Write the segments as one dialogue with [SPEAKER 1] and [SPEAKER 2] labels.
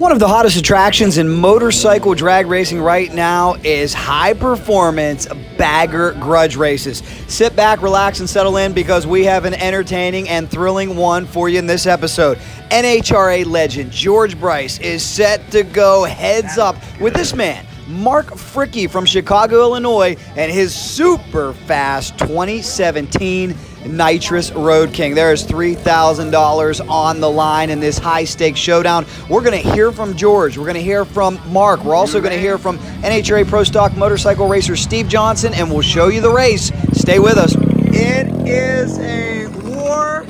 [SPEAKER 1] One of the hottest attractions in motorcycle drag racing right now is high-performance bagger grudge races. Sit back, relax, and settle in because we have an entertaining and thrilling one for you in this episode. NHRA legend George Bryce is set to go heads up with this man, Mark Fricke from Chicago, Illinois, and his super fast 2017 Nitrous Road King. There is $3,000 on the line in this high-stakes showdown. We're going to hear from George. We're going to hear from Mark. We're also going to hear from NHRA Pro Stock Motorcycle racer Steve Johnson, and we'll show you the race. Stay with us. It is a war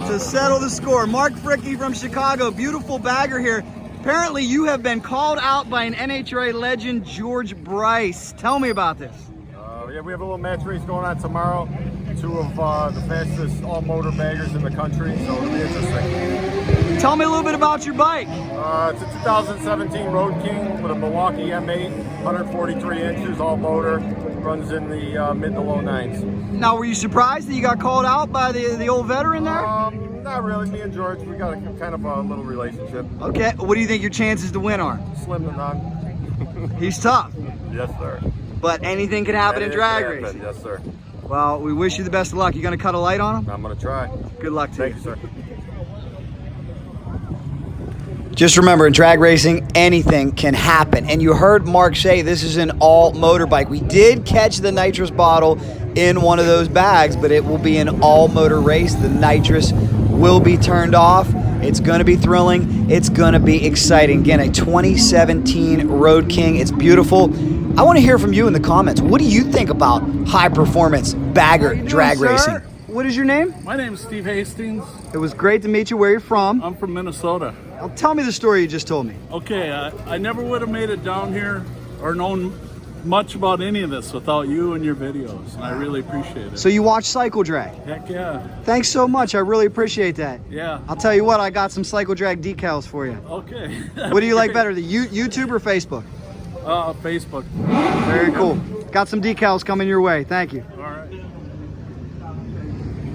[SPEAKER 1] to settle the score. Mark Fricke from Chicago, beautiful bagger here. Apparently, you have been called out by an NHRA legend, George Bryce. Tell me about this.
[SPEAKER 2] Yeah, we have a little match race going on tomorrow. Two of the fastest all-motor baggers in the country, so it'll be interesting.
[SPEAKER 1] Tell me a little bit about your bike.
[SPEAKER 2] It's a 2017 Road King with a Milwaukee M8, 143 inches, all-motor, runs in the mid to low nines.
[SPEAKER 1] Now, were you surprised that you got called out by the old veteran there?
[SPEAKER 2] Not really. Me and George, we got a kind of a little relationship.
[SPEAKER 1] Okay, what do you think your chances to win are?
[SPEAKER 2] Slim to none.
[SPEAKER 1] He's tough.
[SPEAKER 2] Yes, sir.
[SPEAKER 1] But anything can happen in drag racing.
[SPEAKER 2] Yes, sir.
[SPEAKER 1] Well, we wish you the best of luck. You gonna cut a light on him?
[SPEAKER 2] I'm gonna try.
[SPEAKER 1] Good luck to
[SPEAKER 2] Thank you, sir.
[SPEAKER 1] Just remember, in drag racing, anything can happen. And you heard Mark say this is an all-motor bike. We did catch the nitrous bottle in one of those bags, but it will be an all-motor race. The nitrous will be turned off. It's going to be thrilling. It's going to be exciting. Again, a 2017 Road King. It's beautiful. I want to hear from you in the comments. What do you think about high-performance bagger drag racing? What is your name?
[SPEAKER 3] My name is Steve Hastings.
[SPEAKER 1] It was great to meet you. Where are you from?
[SPEAKER 3] I'm from Minnesota.
[SPEAKER 1] Now, tell me the story you just told me.
[SPEAKER 3] Okay, I never would have made it down here or known much about any of this without you and your videos, and I really appreciate it.
[SPEAKER 1] So you watch Cycle Drag?
[SPEAKER 3] Heck yeah.
[SPEAKER 1] Thanks so much. I really appreciate that.
[SPEAKER 3] Yeah.
[SPEAKER 1] I'll tell you what, I got some Cycle Drag decals for you.
[SPEAKER 3] Okay.
[SPEAKER 1] What do you like better, the YouTube or Facebook?
[SPEAKER 3] Facebook.
[SPEAKER 1] Very cool. Got some decals coming your way. Thank you.
[SPEAKER 3] All right.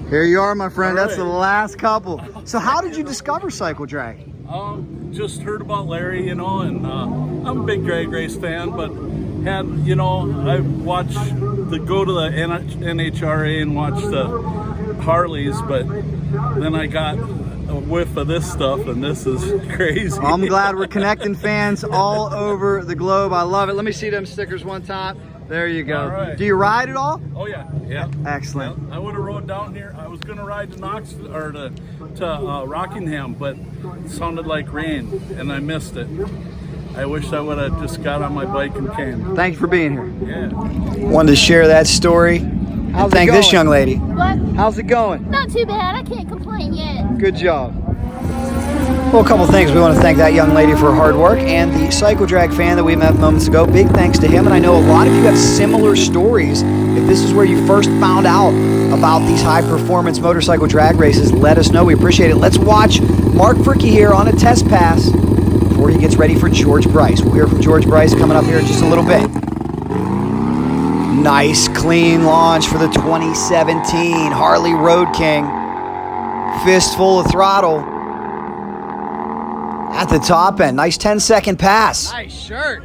[SPEAKER 1] Here you are, my friend.
[SPEAKER 3] All
[SPEAKER 1] That's
[SPEAKER 3] right.
[SPEAKER 1] the last couple. So how did you discover Cycle Drag?
[SPEAKER 3] Just heard about Larry, and I'm a big drag race fan, but I watched go to the NHRA and watch the Harleys, but then I got a whiff of this stuff, and this is crazy.
[SPEAKER 1] Well, I'm glad we're connecting fans all over the globe. I love it. Let me see them stickers one time. There you go.
[SPEAKER 3] All right.
[SPEAKER 1] Do you ride at all?
[SPEAKER 3] Oh yeah, yeah.
[SPEAKER 1] Excellent.
[SPEAKER 3] Yeah, I would have rode down here. I was gonna ride to Knoxville or to Rockingham, but it sounded like rain, and I missed it. I wish I would have just got on my bike and came.
[SPEAKER 1] Thank you for being here.
[SPEAKER 3] Yeah.
[SPEAKER 1] Wanted to share that story.
[SPEAKER 4] How's
[SPEAKER 1] Thank
[SPEAKER 4] it
[SPEAKER 1] this
[SPEAKER 4] going?
[SPEAKER 1] young lady.
[SPEAKER 4] What?
[SPEAKER 1] How's it going?
[SPEAKER 4] Not too bad. I can't complain yet.
[SPEAKER 1] Good job. Well, a couple things. We want to thank that young lady for her hard work and the Cycle Drag fan that we met moments ago. Big thanks to him. And I know a lot of you have similar stories. If this is where you first found out about these high-performance motorcycle drag races, let us know. We appreciate it. Let's watch Mark Fricke here on a test pass before he gets ready for George Bryce. We'll hear from George Bryce coming up here in just a little bit. Nice, clean launch for the 2017 Harley Road King. Fistful of throttle at the top end. Nice 10-second pass.
[SPEAKER 4] Nice shirt.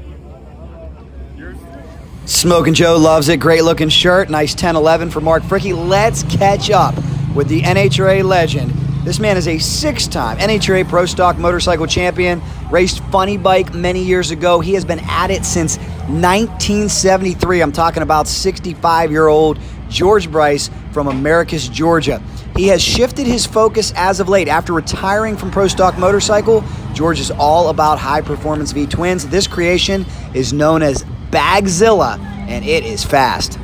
[SPEAKER 1] Smoking Joe loves it. Great looking shirt. Nice 10-11 for Mark Fricke. Let's catch up with the NHRA legend. This man is a 6-time NHRA Pro Stock Motorcycle champion. Raced Funny Bike many years ago. He has been at it since 1973. I'm talking about 65-year-old George Bryce from Americus, Georgia. He has shifted his focus as of late. After retiring from Pro Stock Motorcycle, George is all about high-performance V-twins. This creation is known as Bagzilla, and it is fast.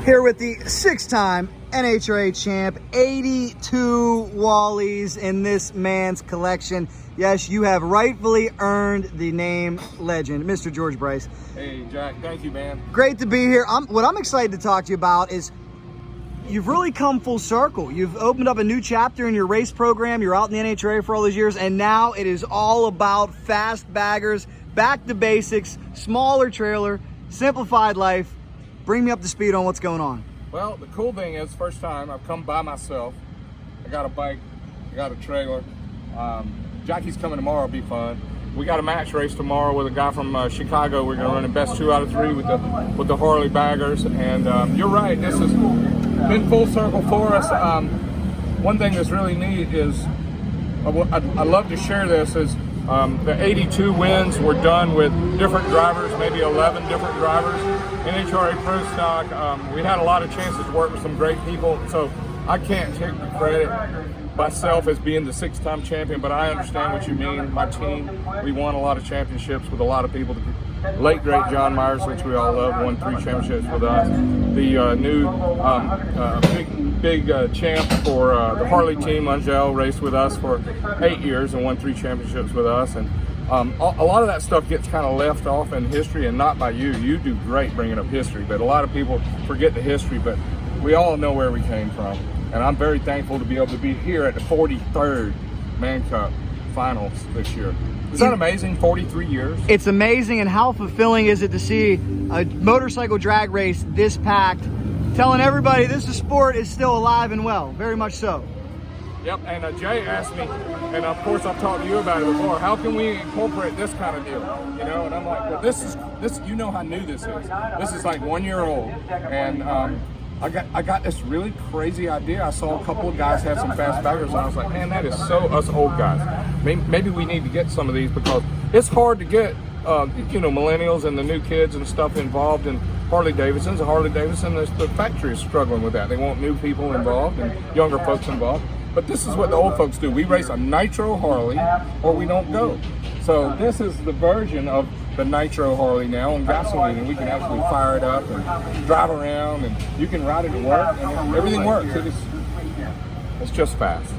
[SPEAKER 1] Here with the 6-time NHRA champ, 82 Wallies in this man's collection. Yes, you have rightfully earned the name legend, Mr. George Bryce.
[SPEAKER 2] Hey, Jack. Thank you, man.
[SPEAKER 1] Great to be here. What I'm excited to talk to you about is you've really come full circle. You've opened up a new chapter in your race program. You're out in the NHRA for all those years, and now it is all about fast baggers, back to basics, smaller trailer, simplified life. Bring me up to speed on what's going on.
[SPEAKER 5] Well, the cool thing is, first time I've come by myself. I got a bike, I got a trailer. Jackie's coming tomorrow, it'll be fun. we got a match race tomorrow with a guy from Chicago. We're going to run in best 2 out of 3 with the Harley baggers. And you're right, this has been full circle for us. One thing that's really neat is, I'd love to share this, is the 82 wins were done with different drivers, maybe 11 different drivers. NHRA Pro Stock, we had a lot of chances to work with some great people, so I can't take the credit myself as being the 6-time champion, but I understand what you mean. My team, we won a lot of championships with a lot of people. The late great John Myers, which we all love, won 3 championships with us. The new big champ for the Harley team, Angel, raced with us for 8 years and won 3 championships with us. And a lot of that stuff gets kind of left off in history, and not by you. You do great bringing up history, but a lot of people forget the history, but we all know where we came from. And I'm very thankful to be able to be here at the 43rd Man Cup Finals this year. Is that amazing? 43 years?
[SPEAKER 1] It's amazing, and how fulfilling is it to see a motorcycle drag race this packed, telling everybody this sport is still alive and well, very much so.
[SPEAKER 5] Yep, and Jay asked me, and of course I've talked to you about it before, how can we incorporate this kind of deal? You know, and I'm like, well, this, you know how new this is. This is like 1 year old, and I got this really crazy idea. I saw a couple of guys have some fast baggers, and I was like, man, that is so us old guys. Maybe we need to get some of these, because it's hard to get, you know, millennials and the new kids and stuff involved in Harley Davidsons. Harley Davidson, the factory is struggling with that. They want new people involved and younger folks involved. But this is what the old folks do. We race a nitro Harley or we don't go. So this is the version of the nitro Harley now on gasoline, and we can actually fire it up and drive around, and you can ride it to work, and everything works. It's just fast.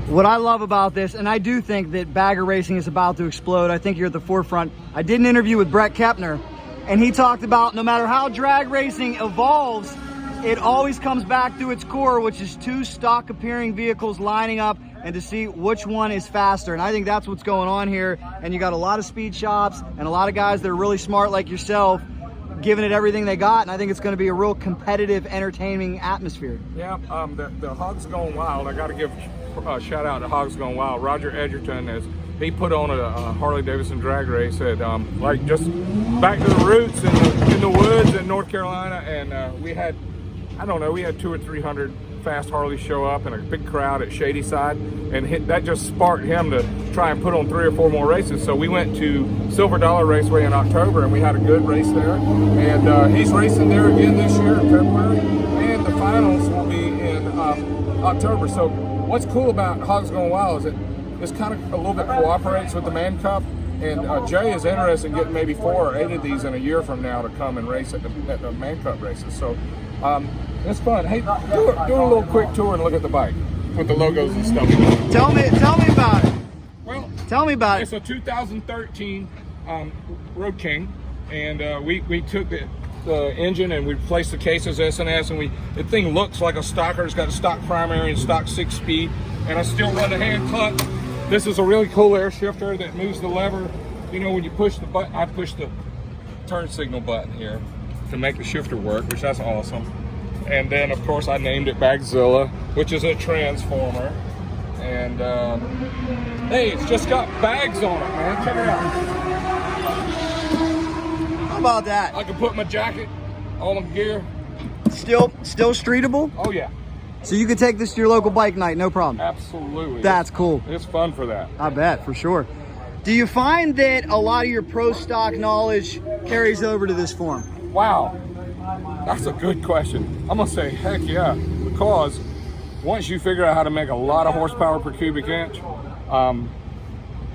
[SPEAKER 1] What I love about this, and I do think that bagger racing is about to explode. I think you're at the forefront. I did an interview with Brett Kepner, and he talked about no matter how drag racing evolves, it always comes back to its core, which is 2 stock appearing vehicles lining up and to see which one is faster. And I think that's what's going on here. And you got a lot of speed shops and a lot of guys that are really smart like yourself, giving it everything they got. And I think it's going to be a real competitive, entertaining atmosphere.
[SPEAKER 5] Yeah, the Hogs Gone Wild, I got to give a shout out to Hogs Gone Wild. Roger Edgerton, as he put on a Harley Davidson drag race at like just back to the roots in the woods in North Carolina, and we had, I don't know, we had 200 or 300 fast Harleys show up and a big crowd at Shady Side, and that just sparked him to try and put on 3 or 4 more races. So we went to Silver Dollar Raceway in October, and we had a good race there, and he's racing there again this year in February, and the finals will be in October. So what's cool about Hogs Gone Wild is that this kind of a little bit cooperates with the Man Cup, and Jay is interested in getting maybe 4 or 8 of these in a year from now to come and race at the Man Cup races. So it's fun. Hey, do a little quick tour and look at the bike with the logos and stuff.
[SPEAKER 1] Tell me about it.
[SPEAKER 5] Well,
[SPEAKER 1] tell me about
[SPEAKER 5] it. It's a 2013 Road King, and we took the engine and we replaced the cases S&S, and the thing looks like a stocker. It's got a stock primary and stock 6-speed, and I still run the hand clutch. This is a really cool air shifter that moves the lever. You know, when you push the button, I push the turn signal button here to make the shifter work, which that's awesome. And then, of course, I named it Bagzilla, which is a transformer. And, hey, it's just got bags on it, man. Check it out.
[SPEAKER 1] How about that?
[SPEAKER 5] I can put my jacket, all my gear.
[SPEAKER 1] Still streetable?
[SPEAKER 5] Oh, yeah.
[SPEAKER 1] So you can take this to your local bike night, no problem?
[SPEAKER 5] Absolutely.
[SPEAKER 1] That's cool.
[SPEAKER 5] It's fun for that.
[SPEAKER 1] I bet, for sure. Do you find that a lot of your pro stock knowledge carries over to this form?
[SPEAKER 5] Wow. That's a good question. I'm gonna say heck yeah, because once you figure out how to make a lot of horsepower per cubic inch,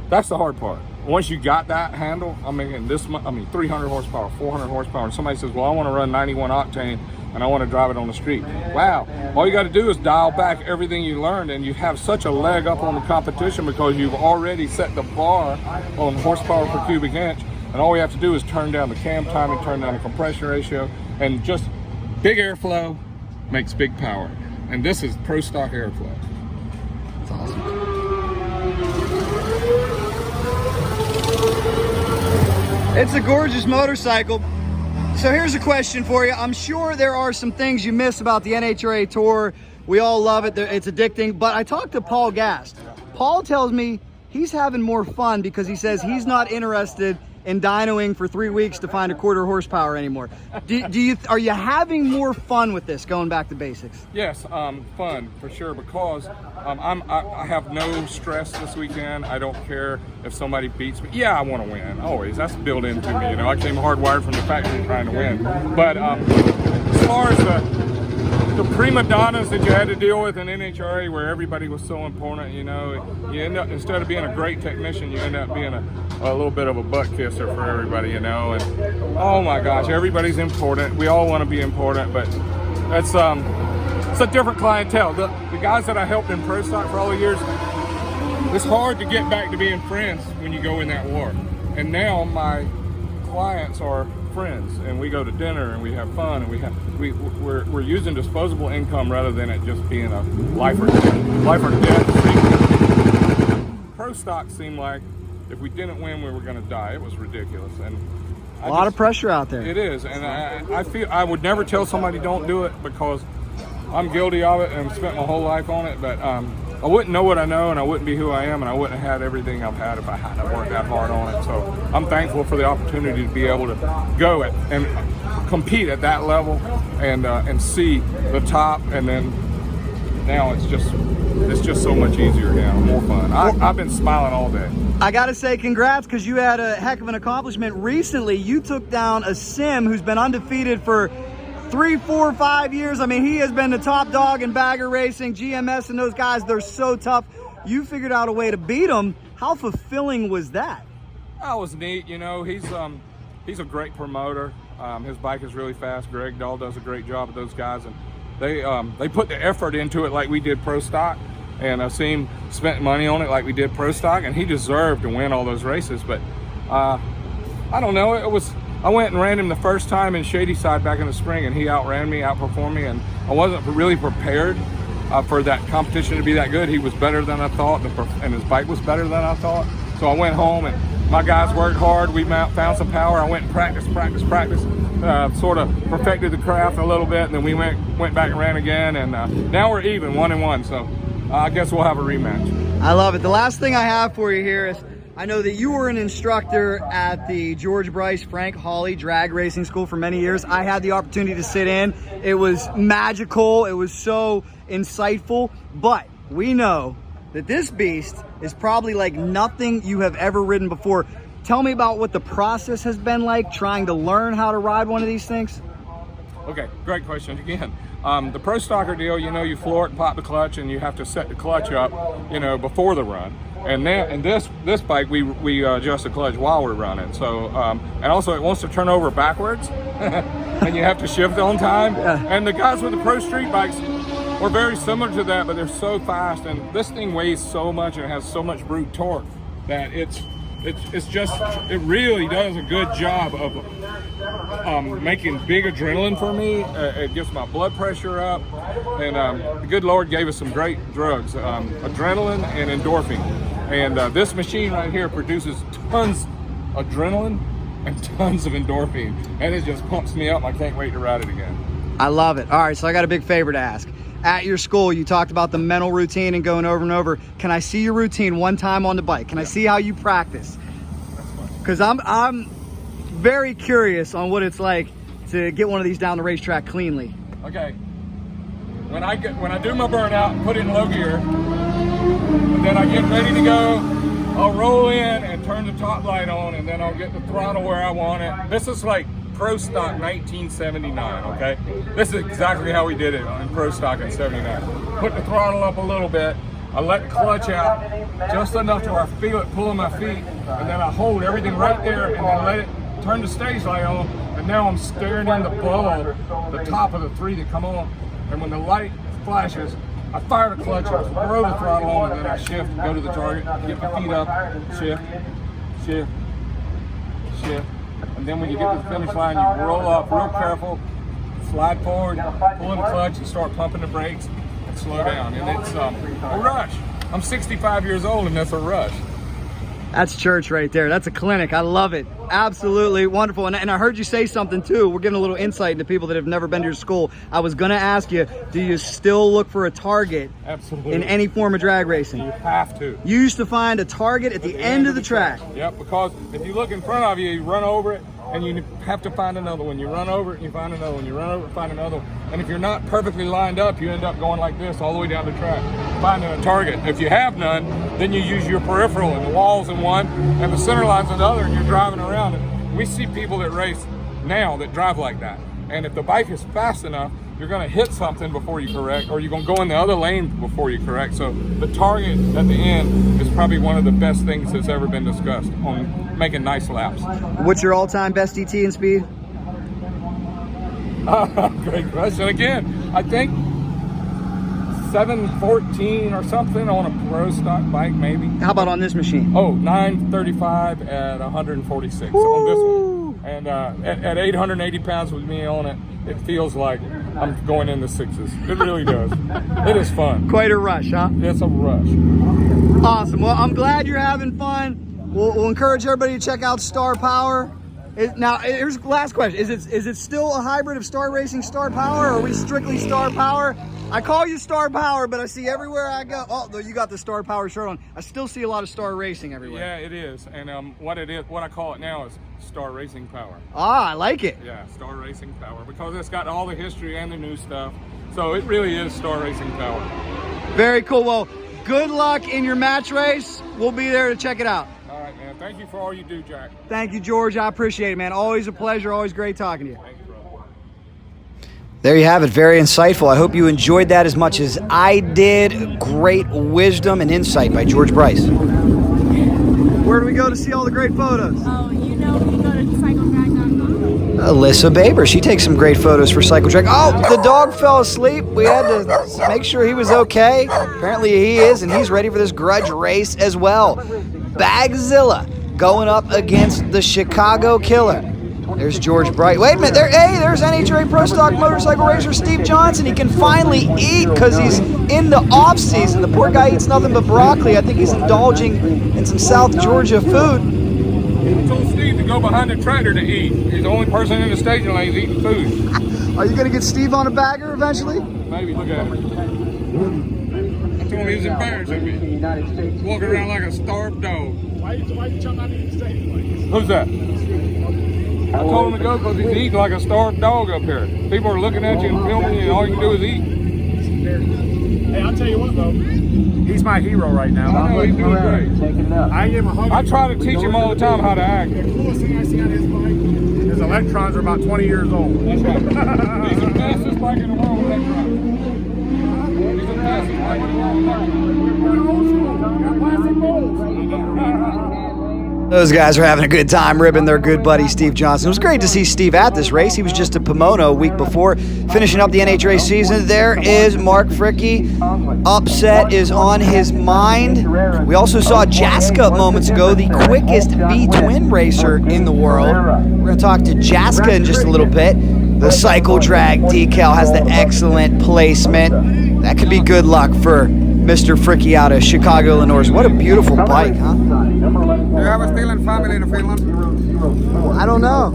[SPEAKER 5] that's the hard part. Once you got that handle, I mean 300 horsepower, 400 horsepower, and somebody says, well, I want to run 91 octane and I want to drive it on the street. Wow, all you got to do is dial back everything you learned, and you have such a leg up on the competition because you've already set the bar on horsepower per cubic inch, and all we have to do is turn down the cam timing, turn down the compression ratio, and just big airflow makes big power. And this is Pro Stock airflow.
[SPEAKER 1] That's awesome. It's a gorgeous motorcycle. So here's a question for you. I'm sure there are some things you miss about the NHRA Tour. We all love it. It's addicting. But I talked to Paul Gast. Paul tells me he's having more fun because he says he's not interested in dynoing for 3 weeks to find a quarter horsepower anymore. Are you having more fun with this, going back to basics?
[SPEAKER 5] Yes, fun for sure, because I have no stress this weekend. I don't care if somebody beats me. Yeah, I want to win, always. That's built into me. You know, I came hardwired from the factory trying to win. But as far as the prima donnas that you had to deal with in NHRA, where everybody was so important, you know, you end up, instead of being a great technician, you end up being a little bit of a butt kisser for everybody, you know. And oh my gosh, everybody's important. We all want to be important, but that's it's a different clientele. The guys that I helped in Pro Stock for all the years, it's hard to get back to being friends when you go in that war. And now my clients are friends, and we go to dinner and we have fun, and we're using disposable income rather than it just being a life or death. Pro Stock seemed like if we didn't win, we were going to die. It was ridiculous, and
[SPEAKER 1] a lot of pressure out there.
[SPEAKER 5] It is, and I feel I would never tell somebody don't do it, because I'm guilty of it and spent my whole life on it. But I wouldn't know what I know, and I wouldn't be who I am, and I wouldn't have had everything I've had if I hadn't worked that hard on it. So I'm thankful for the opportunity to be able to go and compete at that level and see the top, and then now it's just so much easier now, more fun. I've been smiling all day.
[SPEAKER 1] I gotta say congrats, because you had a heck of an accomplishment recently. You took down a sim who's been undefeated for 3, 4, 5 years. I mean, he has been the top dog in bagger racing. GMS and those guys, they're so tough. You figured out a way to beat him. How fulfilling was that?
[SPEAKER 5] That was neat. You know, he's a great promoter. His bike is really fast. Greg Dahl does a great job with those guys, and they put the effort into it like we did Pro Stock, and Asim spent money on it like we did Pro Stock, and he deserved to win all those races. But I don't know, I went and ran him the first time in Shadyside back in the spring, and he outran me, outperformed me, and I wasn't really prepared for that competition to be that good. He was better than I thought, and his bike was better than I thought. So I went home, and my guys worked hard. We found some power. I went and practiced, sort of perfected the craft a little bit, and then we went back and ran again, and now we're even, 1-1. So I guess we'll have a rematch.
[SPEAKER 1] I love it. The last thing I have for you here is, I know that you were an instructor at the Bryce, Harley drag racing school for many years. I had the opportunity to sit in. It was magical. It was so insightful. But we know that this beast is probably like nothing you have ever ridden before. Tell me about what the process has been like trying to learn how to ride one of these things.
[SPEAKER 5] Okay, great question again. The Pro Stocker deal, you know, you floor it and pop the clutch, and you have to set the clutch up, you know, before the run. And then in this bike, we adjust the clutch while we're running. So and also it wants to turn over backwards, and you have to shift on time. Yeah. And the guys with the Pro Street bikes were very similar to that, but they're so fast, and this thing weighs so much and has so much brute torque that it really does a good job of making big adrenaline for me. It gets my blood pressure up, and the good Lord gave us some great drugs, adrenaline and endorphin. And this machine right here produces tons of adrenaline and tons of endorphin, and it just pumps me up. I can't wait to ride it again.
[SPEAKER 1] I love it. All right, so I got a big favor to ask. At your school, you talked about the mental routine and going over and over. Can I see your routine one time on the bike? Can I see how you practice? Because I'm very curious on what it's like to get one of these down the racetrack cleanly.
[SPEAKER 5] Okay. When I do my burnout and put it in low gear, and then I get ready to go, I'll roll in and turn the top light on, and then I'll get the throttle where I want it. This is like Pro Stock 1979, okay? This is exactly how we did it in Pro Stock in 79. Put the throttle up a little bit, I let the clutch out just enough to where I feel it pulling my feet, and then I hold everything right there, and then let it turn the stage light on, and now I'm staring in the ball, the top of the three that come on, and when the light flashes, I fire the clutch, I throw the throttle on, and then I shift, go to the target, get my feet up, shift, shift, shift. And then when you get to the finish line, you roll up real careful, slide forward, pull in the clutch, and start pumping the brakes and slow down. And it's a rush. I'm 65 years old, and that's a rush.
[SPEAKER 1] That's church right there. That's a clinic. I love it. Absolutely wonderful. And I heard you say something too. We're giving a little insight into people that have never been to your school. I was going to ask you, do you still look for a target
[SPEAKER 5] Absolutely.
[SPEAKER 1] in any form of drag racing?
[SPEAKER 5] You have to.
[SPEAKER 1] You used to find a target at the end of the track.
[SPEAKER 5] Yep, because if you look in front of you, you run over it, and you have to find another one. You run over it, and you find another one. You run over it, find another one. And if you're not perfectly lined up, you end up going like this all the way down the track, finding a target. If you have none, then you use your peripheral, and the walls in one, and the center line's in the other, and you're driving around. And we see people that race now that drive like that. And if the bike is fast enough, you're going to hit something before you correct, or you're going to go in the other lane before you correct. So the target at the end is probably one of the best things that's ever been discussed on making nice laps.
[SPEAKER 1] What's your all-time best ET in speed?
[SPEAKER 5] Great question. Again, I think 714 or something on a pro stock bike, maybe.
[SPEAKER 1] How about on this machine?
[SPEAKER 5] Oh, 935 at 146 on this one. And at 880 pounds with me on it, it feels like I'm going in the sixes. It really does. It is fun.
[SPEAKER 1] Quite a rush, huh?
[SPEAKER 5] It's a rush.
[SPEAKER 1] Awesome. Well, I'm glad you're having fun. We'll encourage everybody to check out Star Power. Now, here's the last question. Is it still a hybrid of Star Racing, Star Power, or are we strictly Star Power? I call you Star Power, but I see everywhere I go. Oh, you got the Star Power shirt on. I still see a lot of Star Racing everywhere.
[SPEAKER 5] Yeah, it is. And what I call it now is Star Racing Power.
[SPEAKER 1] Ah, I like it.
[SPEAKER 5] Yeah, Star Racing Power, because it's got all the history and the new stuff. So it really is Star Racing Power.
[SPEAKER 1] Very cool. Well, good luck in your match race. We'll be there to check it out.
[SPEAKER 5] All right, man. Thank you for all you do, Jack.
[SPEAKER 1] Thank you, George. I appreciate it, man. Always a pleasure. Always great talking to you.
[SPEAKER 5] Thank you, brother.
[SPEAKER 1] There you have it. Very insightful. I hope you enjoyed that as much as I did. Great wisdom and insight by George Bryce. Where do we go to see all the great photos?
[SPEAKER 4] Oh, you go to cycledrag.com.
[SPEAKER 1] Alyssa Baber. She takes some great photos for Cycle Track. Oh, the dog fell asleep. We had to make sure he was okay. Apparently he is, and he's ready for this Grudge race as well. Bagzilla going up against the Chicago Killer. There's George Bryce. Wait a minute. There's NHRA Pro Stock Motorcycle racer Steve Johnson. He can finally eat because he's in the off season. The poor guy eats nothing but broccoli. I think he's indulging in some South Georgia food.
[SPEAKER 5] I told Steve to go behind the tractor to eat. He's the only person in the staging lane eating food.
[SPEAKER 1] Are you going to get Steve on a bagger eventually?
[SPEAKER 5] Maybe. Look at him. I told him he was embarrassing me. Walking around like a starved dog.
[SPEAKER 2] Why you jump out of the stadium like this?
[SPEAKER 5] Who's that? I told him to go because he's eating like a starved dog up here. People are looking at you and filming you, and all you can do is eat.
[SPEAKER 2] Hey, I'll tell you what though, he's my hero right now.
[SPEAKER 5] I know, he's doing great.
[SPEAKER 2] I give him a hug.
[SPEAKER 5] I try to teach him all the time how to act.
[SPEAKER 2] The coolest thing I see on his bike, his electrons are about 20 years old.
[SPEAKER 5] That's right. He's the fastest bike in the world with electrons. He's the fastest bike in the world with electrons.
[SPEAKER 2] We're old school. Got plastic bowls.
[SPEAKER 1] Those guys are having a good time ribbing their good buddy Steve Johnson. It was great to see Steve at this race. He was just at Pomona a week before, finishing up the NHRA season. There is Mark Fricke. Upset is on his mind. We also saw Jaska moments ago, the quickest V-twin racer in the world. We're going to talk to Jaska in just a little bit. The Cycle Drag decal has the excellent placement. That could be good luck for Mr. Fricke out of Chicago, Illinois. What a beautiful bike, huh?
[SPEAKER 6] Do you have a Finland family in Finland?
[SPEAKER 1] I don't know.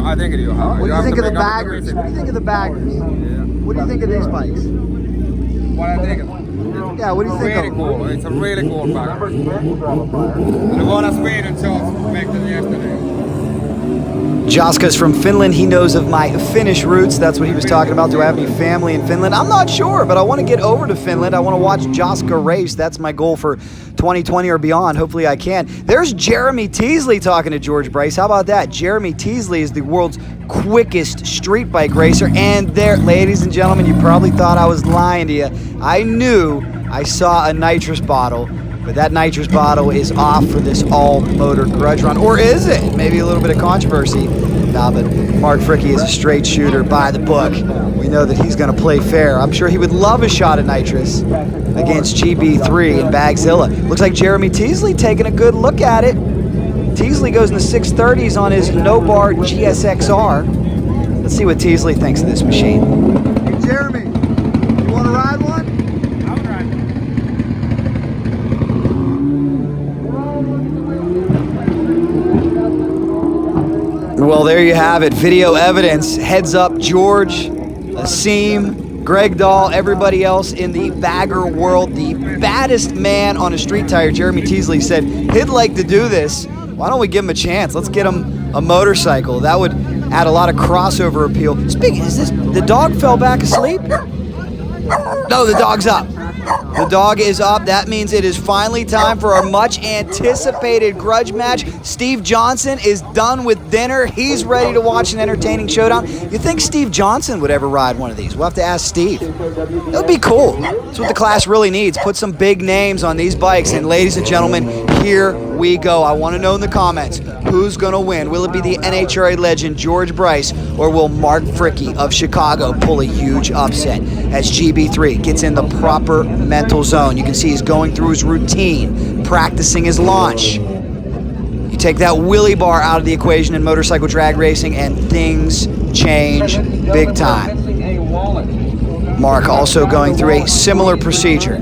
[SPEAKER 6] I think it is.
[SPEAKER 1] What do you think of the baggers? What do you think of the baggers? What do you think of these bikes?
[SPEAKER 6] What I think of it?
[SPEAKER 1] Yeah, what do you think
[SPEAKER 6] Really
[SPEAKER 1] of them?
[SPEAKER 6] cool. It's a really cool bike. The one of Sweden just made it yesterday.
[SPEAKER 1] Jaska's from Finland. He knows of my Finnish roots. That's what he was talking about. Do I have any family in Finland? I'm not sure, but I want to get over to Finland. I want to watch Jaska race. That's my goal for 2020 or beyond. Hopefully I can. There's Jeremy Teasley talking to George Bryce. How about that? Jeremy Teasley is the world's quickest street bike racer. And there, ladies and gentlemen, you probably thought I was lying to you. I knew I saw a nitrous bottle. But that nitrous bottle is off for this all-motor Grudge run. Or is it? Maybe a little bit of controversy. Nah, but Mark Fricke is a straight shooter by the book. We know that he's going to play fair. I'm sure he would love a shot of nitrous against GB3 in Bagzilla. Looks like Jeremy Teasley taking a good look at it. Teasley goes in the 630s on his no-bar GSXR. Let's see what Teasley thinks of this machine. Hey, Jeremy, you want to ride one?
[SPEAKER 2] I would ride.
[SPEAKER 1] Well, there you have it. Video evidence. Heads up, George, Asim, Greg Dahl, everybody else in the bagger world. The baddest man on a street tire, Jeremy Teasley, said he'd like to do this. Why don't we give him a chance? Let's get him a motorcycle. That would add a lot of crossover appeal. Speaking, is this, the dog fell back asleep? No, the dog's up. The dog is up. That means it is finally time for our much anticipated grudge match. Steve Johnson is done with dinner. He's ready to watch an entertaining showdown. You think Steve Johnson would ever ride one of these? We'll have to ask Steve. It would be cool. That's what the class really needs. Put some big names on these bikes. And ladies and gentlemen, here we go. I want to know in the comments, who's going to win? Will it be the NHRA legend George Bryce, or will Mark Fricke of Chicago pull a huge upset as GB3 gets in the proper mental zone? You can see he's going through his routine, practicing his launch. You take that wheelie bar out of the equation in motorcycle drag racing and things change big time. Mark also going through a similar procedure.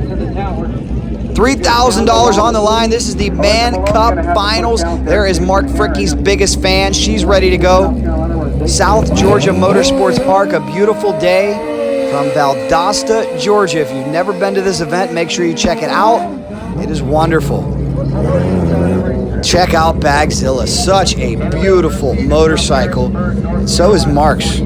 [SPEAKER 1] $3,000 on the line. This is the Man Cup Finals. There is Mark Fricke's biggest fan. She's ready to go. South Georgia Motorsports Park, a beautiful day from Valdosta, Georgia. If you've never been to this event, make sure you check it out. It is wonderful. Check out Bagzilla. Such a beautiful motorcycle. And so is Mark's.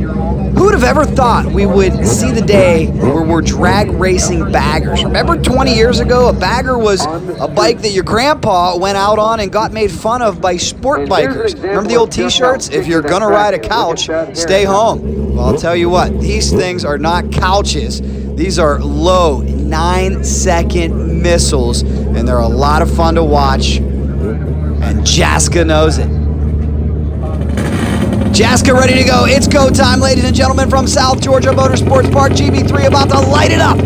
[SPEAKER 1] Who would have ever thought we would see the day where we're drag racing baggers? Remember 20 years ago, a bagger was a bike that your grandpa went out on and got made fun of by sport bikers. Remember the old t-shirts? If you're gonna ride a couch, stay home. Well, I'll tell you what, these things are not couches. These are low 9-second missiles, and they're a lot of fun to watch, and Jaska knows it. Jaska ready to go. It's go time, ladies and gentlemen, from South Georgia Motorsports Park. GB3 about to light it up.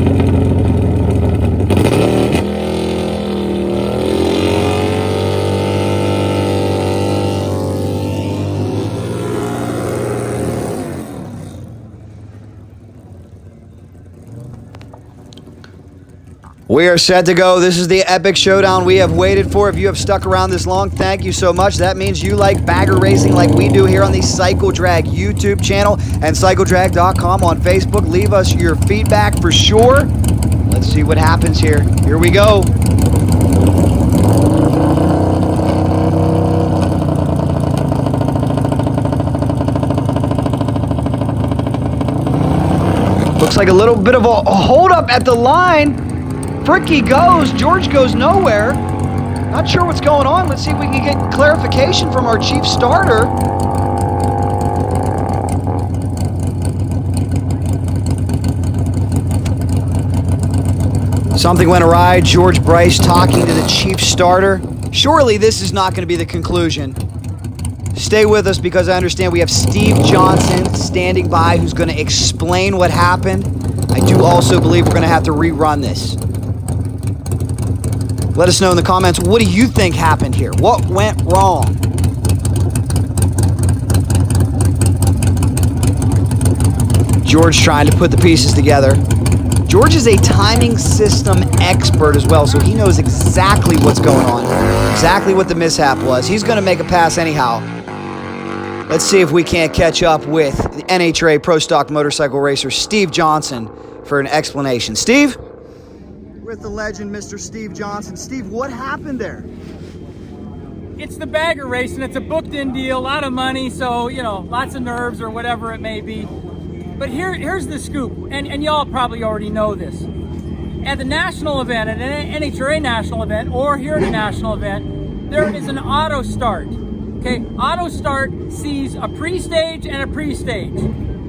[SPEAKER 1] We are set to go. This is the epic showdown we have waited for. If you have stuck around this long, thank you so much. That means you like bagger racing like we do here on the Cycle Drag YouTube channel and CycleDrag.com on Facebook. Leave us your feedback for sure. Let's see what happens here. Here we go. Looks like a little bit of a hold-up at the line. Fricke goes, George goes nowhere. Not sure what's going on. Let's see if we can get clarification from our chief starter. Something went awry. George Bryce talking to the chief starter. Surely this is not going to be the conclusion. Stay with us because I understand we have Steve Johnson standing by who's going to explain what happened. I do also believe we're going to have to rerun this. Let us know in the comments, what do you think happened here? What went wrong? George trying to put the pieces together. George is a timing system expert as well, so he knows exactly what's going on, exactly what the mishap was. He's going to make a pass anyhow. Let's see if we can't catch up with the NHRA Pro Stock Motorcycle racer, Steve Johnson, for an explanation. Steve? With the legend, Mr. Steve Johnson. Steve, what happened there?
[SPEAKER 7] It's the bagger race, and it's a booked-in deal, a lot of money, so, you know, lots of nerves or whatever it may be. But here's the scoop, and y'all probably already know this. At the national event, at an NHRA national event, or here at a national event, there is an auto start. Okay, auto start sees a pre-stage and a pre-stage.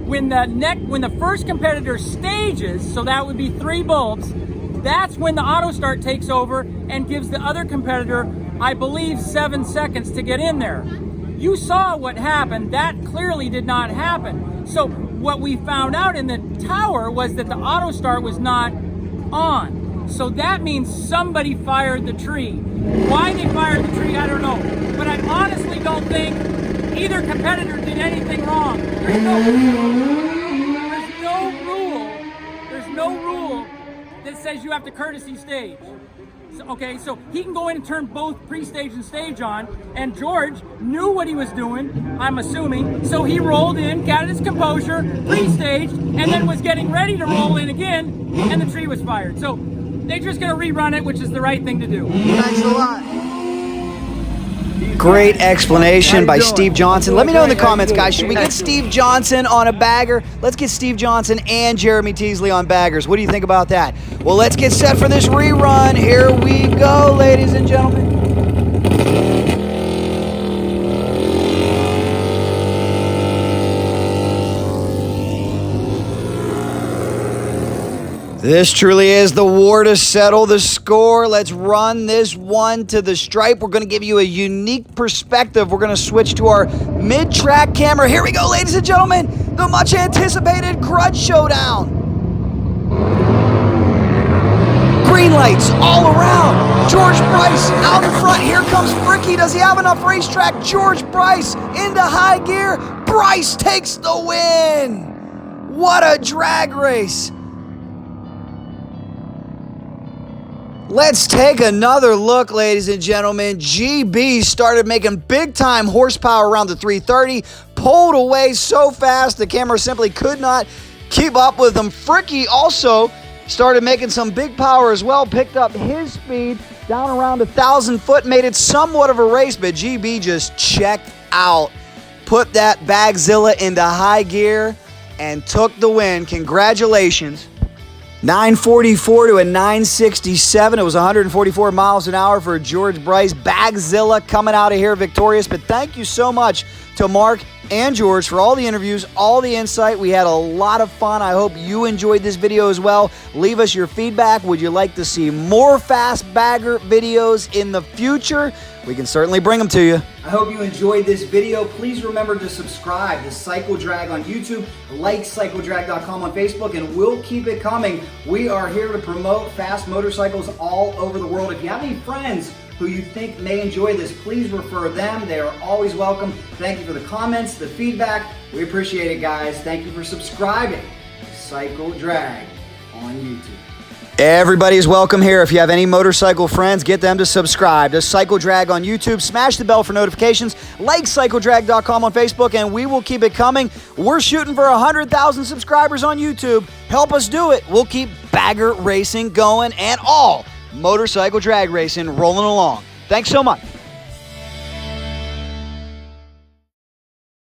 [SPEAKER 7] When the first competitor stages, so that would be 3 bolts, that's when the auto start takes over and gives the other competitor, I believe, 7 seconds to get in there. You saw what happened. That clearly did not happen. So what we found out in the tower was that the auto start was not on. So that means somebody fired the tree. Why they fired the tree, I don't know. But I honestly don't think either competitor did anything wrong. There's no rule that says you have to courtesy stage. okay? So he can go in and turn both pre-stage and stage on, and George knew what he was doing, I'm assuming, so he rolled in, got his composure, pre-staged, and then was getting ready to roll in again, and the tree was fired. So they're just gonna rerun it, which is the right thing to do.
[SPEAKER 1] Thanks a lot. Great explanation by Steve Johnson. Let me know in the comments, guys. Should we get Steve Johnson on a bagger? Let's get Steve Johnson and Jeremy Teasley on baggers. What do you think about that? Well, let's get set for this rerun. Here we go, ladies and gentlemen. This truly is the war to settle the score. Let's run this one to the stripe. We're going to give you a unique perspective. We're going to switch to our mid-track camera. Here we go, ladies and gentlemen. The much-anticipated Grudge Showdown. Green lights all around. George Bryce out in front. Here comes Fricke. Does he have enough racetrack? George Bryce into high gear. Bryce takes the win. What a drag race. Let's take another look, ladies and gentlemen. GB started making big-time horsepower around the 330, pulled away so fast the camera simply could not keep up with him. Fricke also started making some big power as well, picked up his speed down around 1,000 foot, made it somewhat of a race, but GB just checked out, put that Bagzilla into high gear, and took the win. Congratulations. 944 to a 967. It was 144 miles an hour for George Bryce. Bagzilla coming out of here victorious. But thank you so much to Mark and George for all the interviews, all the insight. We had a lot of fun. I hope you enjoyed this video as well. Leave us your feedback. Would you like to see more fast bagger videos in the future? We can certainly bring them to you. I hope you enjoyed this video. Please remember to subscribe to Cycle Drag on YouTube, like CycleDrag.com on Facebook, and we'll keep it coming. We are here to promote fast motorcycles all over the world. If you have any friends who you think may enjoy this, please refer them. They are always welcome. Thank you for the comments, the feedback. We appreciate it, guys. Thank you for subscribing to Cycle Drag on YouTube. Everybody is welcome here. If you have any motorcycle friends, get them to subscribe to Cycle Drag on YouTube. Smash the bell for notifications. Like CycleDrag.com on Facebook, and we will keep it coming. We're shooting for 100,000 subscribers on YouTube. Help us do it. We'll keep bagger racing going and all motorcycle drag racing rolling along. Thanks so much.